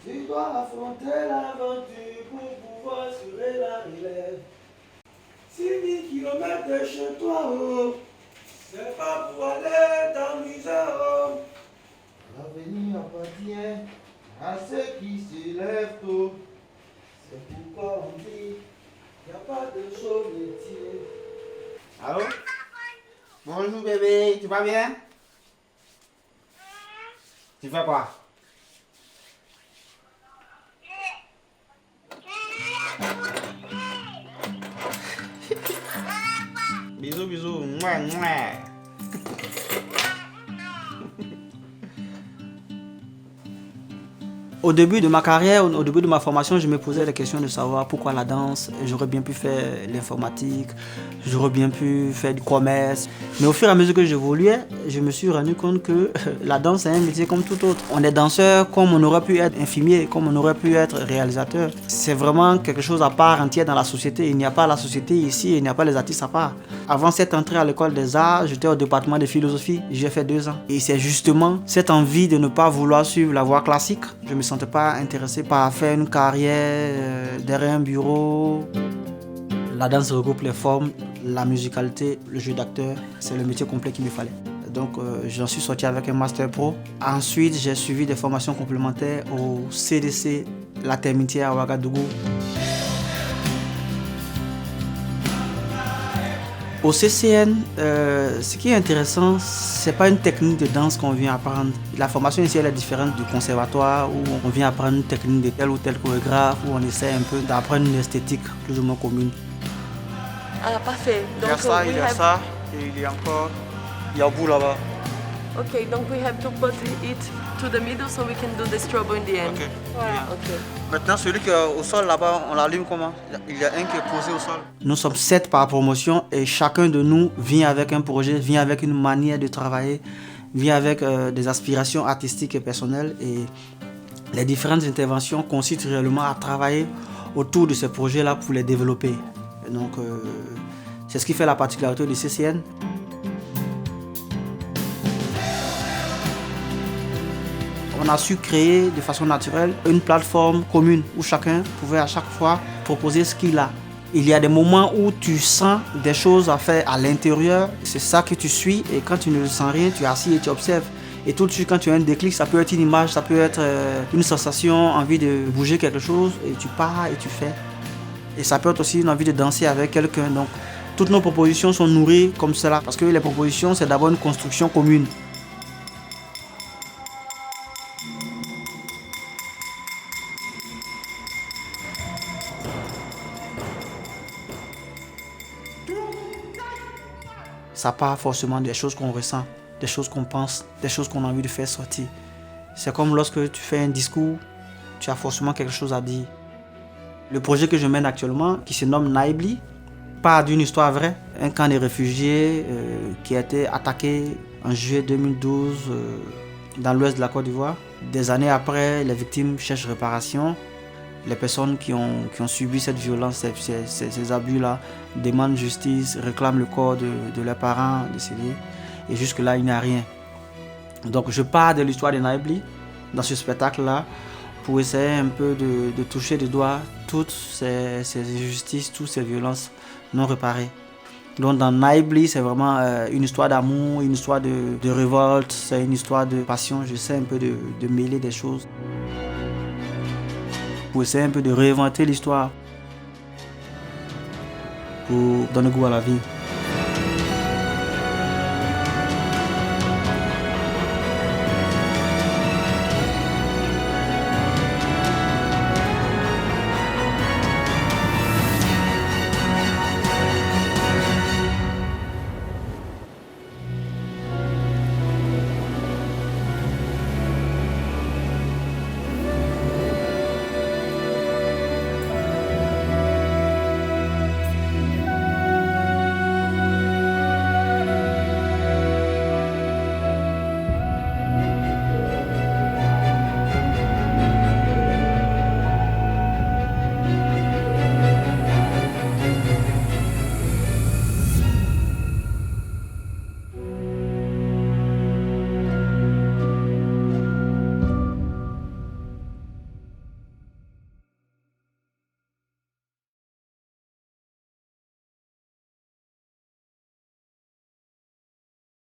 Tu dois affronter l'aventure pour pouvoir assurer la relève. 6000 kilomètres de chez toi, oh, c'est pas pour aller t'amuser, oh. L'avenir appartient à ceux qui se lèvent tôt. C'est pourquoi on dit, y a pas de chaud métier. Allô? Bonjour bébé, tu vas bien? Tu fais quoi? Bisous, bisous. Mouah, mouah. Au début de ma carrière, au début de ma formation, je me posais la question de savoir pourquoi la danse. J'aurais bien pu faire l'informatique, j'aurais bien pu faire du commerce. Mais au fur et à mesure que j'évoluais, je me suis rendu compte que la danse est un métier comme tout autre. On est danseur comme on aurait pu être infirmier, comme on aurait pu être réalisateur. C'est vraiment quelque chose à part entière dans la société. Il n'y a pas la société ici, il n'y a pas les artistes à part. Avant cette entrée à l'école des arts, j'étais au département de philosophie. J'ai fait 2 ans. Et c'est justement cette envie de ne pas vouloir suivre la voie classique. Je me sentais pas intéressé par faire une carrière derrière un bureau. La danse regroupe les formes, la musicalité, le jeu d'acteur. C'est le métier complet qu'il me fallait. Donc j'en suis sorti avec un master pro. Ensuite, j'ai suivi des formations complémentaires au CDC, la Termitière à Ouagadougou. Au CCN, ce qui est intéressant, c'est pas une technique de danse qu'on vient apprendre. La formation ici elle est différente du conservatoire où on vient apprendre une technique de tel ou tel chorégraphe, où on essaie un peu d'apprendre une esthétique plus ou moins commune. Ah, parfait. Donc, Il y a ça, il y a ça, et il y a encore, il y a au bout là-bas. Ok, donc we have to put it to the middle so we can do the strobo in the end. Ok. Ok. Maintenant, celui qui est au sol là-bas, on l'allume comment? Il y a un qui est posé au sol. Nous sommes 7 par promotion et chacun de nous vient avec un projet, vient avec une manière de travailler, vient avec des aspirations artistiques et personnelles. Et les différentes interventions consistent réellement à travailler autour de ces projets-là pour les développer. Et donc, c'est ce qui fait la particularité du CCN. On a su créer de façon naturelle une plateforme commune où chacun pouvait à chaque fois proposer ce qu'il a. Il y a des moments où tu sens des choses à faire à l'intérieur, c'est ça que tu suis et quand tu ne sens rien, tu es assis et tu observes. Et tout de suite quand tu as un déclic, ça peut être une image, ça peut être une sensation, envie de bouger quelque chose et tu pars et tu fais. Et ça peut être aussi une envie de danser avec quelqu'un. Donc toutes nos propositions sont nourries comme cela parce que les propositions c'est d'abord une construction commune. Ça part forcément des choses qu'on ressent, des choses qu'on pense, des choses qu'on a envie de faire sortir. C'est comme lorsque tu fais un discours, tu as forcément quelque chose à dire. Le projet que je mène actuellement, qui se nomme Naibli, part d'une histoire vraie. Un camp de réfugiés qui a été attaqué en juillet 2012 dans l'ouest de la Côte d'Ivoire. Des années après, les victimes cherchent réparation. Les personnes qui ont subi cette violence, ces abus-là, demandent justice, réclament le corps de leurs parents décédés. Et jusque-là, il n'y a rien. Donc je pars de l'histoire de Naibli dans ce spectacle-là pour essayer un peu de toucher du doigt toutes ces injustices, toutes ces violences non réparées. Donc dans Naibli, c'est vraiment une histoire d'amour, une histoire de révolte, c'est une histoire de passion. J'essaie un peu de mêler des choses pour essayer un peu de réinventer l'histoire pour donner goût à la vie.